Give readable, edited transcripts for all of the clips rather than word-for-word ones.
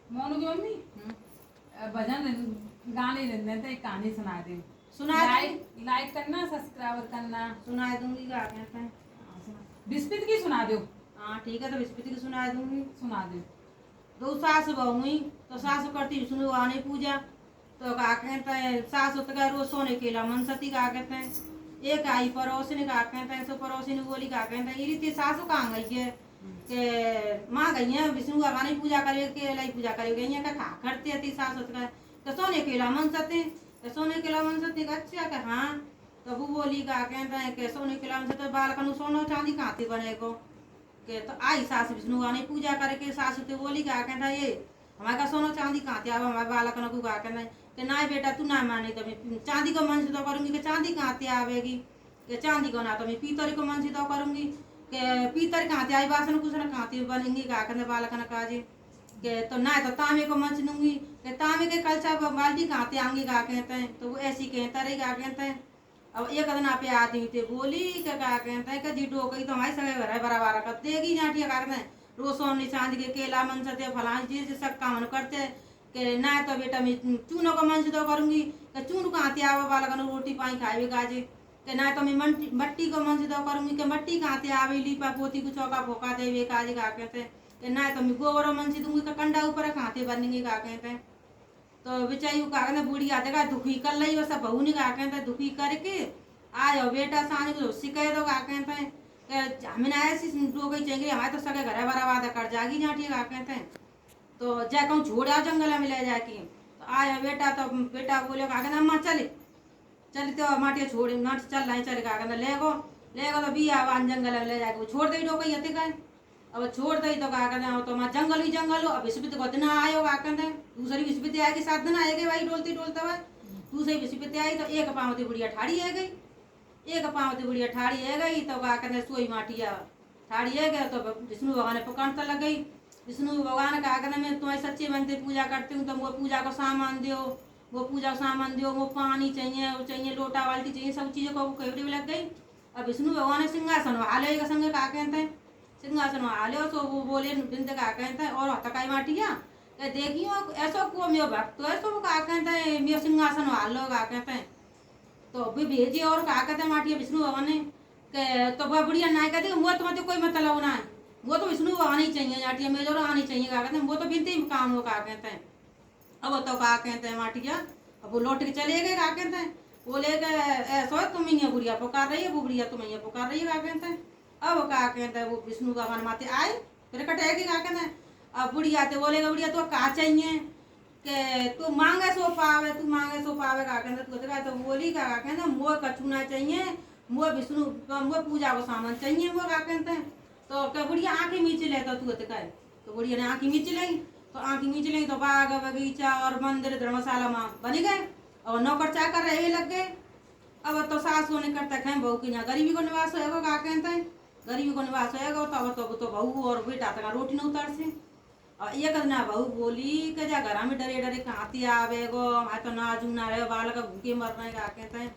मोनू की मम्मी भजन गाने रहते थे, एक कहानी सुना दे। सुना लाइक करना, सब्सक्राइब करना। सुना दूंगी, क्या कहते हैं। बिस्पिट की सुना दो। हाँ ठीक है, तो बिस्पिट की सुना दूंगी। सुना दो। दो सास बहू हुई, तो सास करती विष्णु आने पूजा, तो क्या कहते हैं सास उतर रोज सोने केला मन सती, क्या कहते हैं एक आई पड़ोसी ने, क्या कहते हैं सो पड़ोसी ने बोली, क्या कहते हैं इरी सासू कहाँ गई है के माँ गई है विष्णु भगवान की पूजा करे के लाई पूजा करे गई है, क्या करते थी सास उतर तो सोने केला मन सती, तो सोने केला मन सती अच्छा के हाँ, तो वो बोली, क्या कहते हैं कि सोने केला मन सती बालकन सोनो चांदी कहाँ थी बने को के, तो आई सास विष्णु भगवान की पूजा करके सास तो बोली, क्या कहता है ये हमारे का सोना चांदी कहाँ थे, अब हमारे बालक को क्या कहना है कि ना बेटा तू ना माने तो मैं चांदी को मन से तो करूंगी, कि चांदी कहाँ से आवेगी, कि चांदी को ना तो मैं पीतल को मन से तो करूंगी, कि पीतल कहाँ से आई बासन कुछ ना कहाँ से बनेंगी, क्या कहते बालक ने कहा जी के, तो ना तो तांबे को मन से दूंगी, कि तांबे के कलचा बाल्टी कहाँ से आऊंगी, क्या कहते हैं तो वो ऐसी कहता रही, क्या कहते हैं। अब एक दिन पे आदमी थे बोली क्या कहते हैं कि जी गई तो हमारी सगे घर बराबर कर देगी जाटी, क्या कहते हैं रोज सोने चांद के केला मन से फलानी चीज सब काम करते कि ना तो बेटा मैं चूनों का मन से तो करूंगी, कि चून कहाँ से आवे बालक रोटी पानी खाए गाजे, कि ना तो मैं मट्टी को मन से तो करूंगी, कि मट्टी कहाँ से आवे लीपा पोती को चौका फोका दे काजे, क्या कहते हैं कि ना तो मैं गोबर मन से दूंगी, कि कंडा ऊपर कहाँ से बनेंगे, क्या कहते हैं। तो बेचारी का कहते बूढ़ी आते का दुखी कर ली वैसा बहू ने, क्या कहते दुखी करके आयो बेटा सानी को शिकायत हो, क्या कहते हैं हमें ऐसी दो गई चाहिए हमारे तो सगे घर बराबर कर जागी जाटी, क्या कहते हैं तो जा कहूँ छोड़ आओ जंगल में ले जाके, तो आया बेटा तो बेटा बोले, क्या कहते अम्मा चले चल तो माटिया छोड़ नाट चल रही चले, क्या कहते ले गो तो बिया वान जंगल में ले जाके छोड़ दे डो कही का अब छोड़ दई तो क्या कहते हैं तो मैं जंगल ही जंगल हो, अब विस्पति को दिन आयो, क्या कहते हैं दूसरी विस्पति आएगी 7 दिन आएगी भाई डोलती डोलता हुआ दूसरी विस्पति आई तो एक पाँवती बुढ़िया ठाड़ी है गई, एक पाँवती बुढ़िया ठाड़ी है गई, तो क्या कहते हैं सोई माटिया ठाड़ी है गया, तो विष्णु भगवान ने पकड़ता लग गई। विष्णु भगवान क्या कहते मैं तुम्हारी सच्ची मनते पूजा करती हूँ, तो वो पूजा को सामान दो, वो पूजा को सामान दो, वो पानी चाहिए, वो चाहिए लोटा बाल्टी चाहिए, सब चीज़ों को कबड़ी में लग गई। अब विष्णु भगवान ने सिंहासन हाले संग, क्या कहते हैं सिंहासन हाले, तो वो बोले बिंद, क्या कहते हैं और हतकाई माटिया देखियो ऐसो को मेरो भक्त ऐसो, क्या कहते हैं मेरो सिंहासन हाल लो, क्या कहते हैं तो भी भेजी और क्या कहते हैं माटिया विष्णु भगवान ने के, तो वह बुढ़िया ना कहती वो तो मतलब कोई मतलब ना है, वो तो विष्णु भगवान ही चाहिए जाटिया मेरे और आनी चाहिए, क्या कहते हैं वो तो बिनती काम हो, क्या कहते हैं। अब वो तो क्या कहते हैं माटिया अब वो लौट के चले गए, क्या कहते हैं बोले ऐसा तुम ही बुढ़िया पुकार रही है, वो बुढ़िया तुम ही पुकार रही है, क्या कहते हैं। अब क्या कहते हैं वो विष्णु भगवान माते आए फिर कटेगी, क्या कहते हैं अब बुढ़िया तो बोलेगा बुढ़िया तो क्या चाहिए कि तू मांगे सो पावे, तू मांगे सो पावे, क्या कहते हैं तो बोली क्या कहते हैं मोह कछूना चाहिए, मोह विष्णु मोह पूजा को सामान चाहिए, वो क्या कहते हैं तो क्या बुढ़िया आँखें मीच ले तो तू कहे तो बुढ़िया ने आँखें मीच ली, तो आँखें मीच ली तो बाग बगीचा और मंदिर धर्मशाला में बन गए और नौकर चाकर रहे लग गए। अब तो सास होने करता है बहू की यहाँ गरीबी को निवास होएगा, क्या कहते हैं गरीबी को निवास होएगा, तो बहू और बेटा तक रोटी न उतर से। और एक ना बहू बोली कि जा घर में डरे डरे कहाँ आवे गो मैं तो ना जू ना रहे बालक भूखे मर रहे, क्या कहते हैं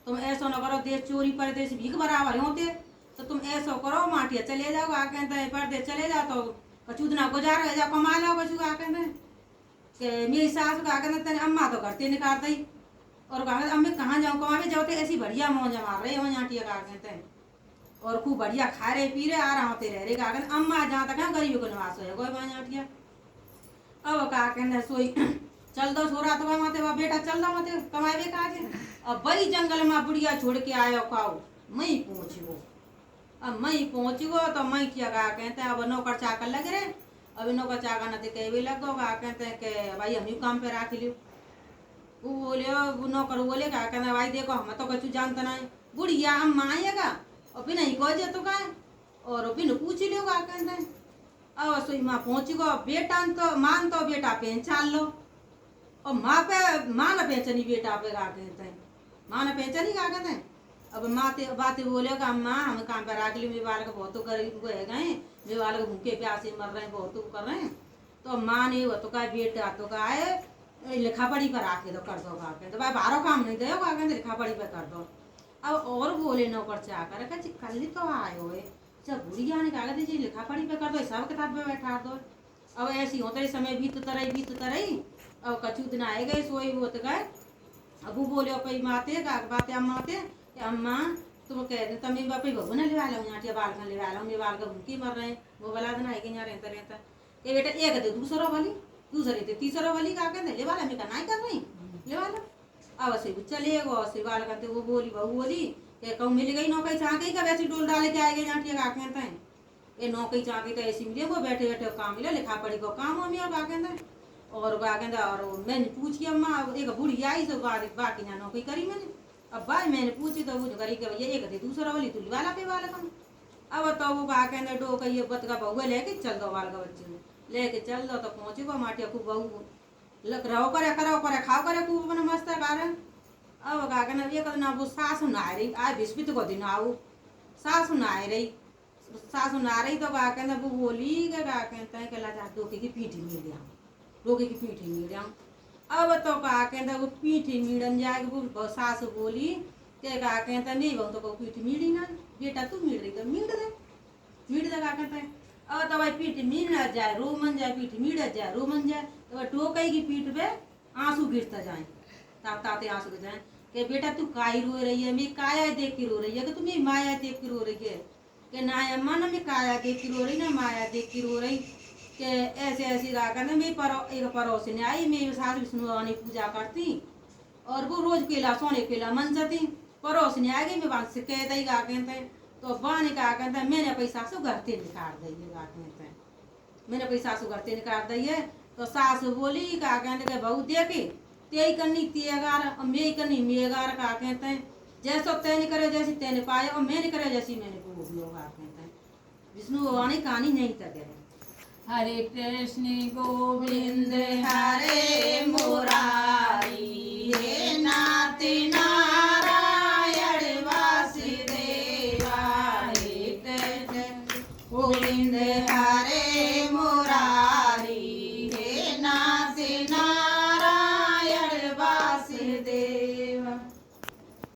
तुम ऐसा न करो देश चोरी परदेश भीख बराबर होते, तो तुम ऐसा करो माटिया चले जाओ, क्या कहते हैं परदेश चले जाओ तो कचू ना गुजार हो जाओ कमा लो कचू, क्या कहते हैं कि मेरी सास क्या कहते हैं अम्मा तो घर से निकाल दी और कहा अम्मी कहाँ जाऊँ कमावे जाओ तो ऐसी बढ़िया मौज मार रहे हो जाटिया, क्या कहते हैं और खूब बढ़िया खा रहे पी रहे आराम होते रह रहे, क्या कहते अम्मा जहाँ तक है गरीबी को निवास हो कोई जाटिया। अब क्या कहते सोई चल दो छोरा तो माते वह बेटा चल दो मते कमाए काज, अब बई जंगल में बुढ़िया छोड़ के आयो खाओ मई पहुँच गो, अब मई पहुँच गो तो मई क्या कहते हैं अब नौकर चाकर लग रहे, अभी नौकर चाकर न कहवे लगो, क्या कहते हैं कि भाई हम यू काम पे रख लियो, वो बोले वो नौकर बोले क्या कहना भाई देखो हम तो कछु जानता नहीं बुढ़िया हम आएगा और बिना ही कह जे तो का और बिन पूछ लियो, क्या कहते हैं अब सोई माँ पहुँच गो बेटा तो मान तो बेटा पहचान लो और माँ पे माँ न पहचानी बेटा पे, क्या कहते हैं माँ न पहचानी, क्या कहते हैं अब माते बातें बोलेगा माँ हम काम पे रख ली मेरे बालक बहुत गरीब गए गए मेरे बालक भूखे प्यासे मर रहे हैं बहुत कर रहे हैं, तो माँ ने वो तो का बेटा तो का है लिखा पढ़ी पर आके तो कर दो, क्या कहते भाई बारो काम नहीं दे, क्या कहते लिखा पढ़ी पर कर दो। अब और बोले नौकर चाकर कल ही तो आए हुए सब बुढ़िया ने कहा जी लिखा पढ़ी पे कर दो हिसाब किताब पे बैठा दो, अब ऐसी होता है समय बीत रही अब कछु दिन आए गए सोई वो तो गए अब वो बोले पई माते का बाते अम्मा ते अम्मा तुम कह दे तमे बापी बबू ना ले वाला हूं आटिया बाल का ले वाला हूं मे बाल का भूखी मर रहे वो वाला दिन आए गए रहता ये बेटा एक दे दूसरा वाली दूसरे ते तीसरा वाली का कहते ले वाला मैं का नहीं कर रही ले वाला अब से चले गो से वाल करते वो बोली बहू बोली कि कहूं मिल गई नौकरी चाके का वैसी डोल डाले के आएगे आटिया का कहते हैं ये नौकरी चाके तो ऐसी मिले वो बैठे बैठे काम मिले लिखा पढ़ी को काम हो मिया का कहते हैं और का कहते और मैंने पूछी अम्मा एक बूढ़ी आई तो बाकी ना नौकरी करी मैंने अब भाई मैंने पूछी तो वो करी के भैया एक दे दूसरा वाली तुली वाला पे वाला कम अब तो वो का कहते डो कहिए बत का बहू लेके चल दो वाल का बच्चे लेके चल दो तो पहुंचे वो माटिया खूब बहू लग रहो करे खाओ करे खूब अपना मस्त कारण अब का कहना ये कहना वो सासू ना रही आज बिस्मित को दिन आओ सासू ना रही सासू ना रही तो का कहना वो बोली का कहते हैं कि लाजा डोके की पीठी मिल गया डोके की पीठी मिल गया अब तो का कहता वो पीठी मिड़न जाएगी वो सास बोली के का कहता नहीं बहु तो को पीठी मिड़ी ना बेटा तू मिड़ रही तो मिड़ दे का कहता है अब तो भाई पीठ मिड़ जाए रोमन जाए पीठ मिड़ जाए रोमन जाए तो टोकई की पीठ पे आंसू गिरता जाए ताते आंसू गिर जाए कि बेटा तू काई रो रही है मैं काया देख के रो रही है कि तुम्हें माया देख के रो रही है कि ना अम्मा ना मैं काया देख के रो रही ना माया देख के रो रही कि ऐसे ऐसी रागा ना मैं एक पड़ोसी ने आई मेरी सास विष्णु पूजा करती और वो रोज केला सोने केला मन जाती पड़ोसी ने आ गई मैं बात से कह दी गा कहते तो बाने का कहता है मैंने पैसा सु घरते निकाल दी गा कहते हैं मैंने पैसा सु घरते निकाल दी है तो सास बोली का कहते बहू देखे ते करनी तेगार और मैं करनी मेगार का कहते हैं जैसो तैने करे जैसी तैने पाए और मैंने करे जैसी मैंने भोग लो गा कहते हैं विष्णु आने कहानी नहीं तक है हरे कृष्ण गोविंद हरे मुरारी हे नाथ नारायण वासुदेवा हे कृष्ण गोविंद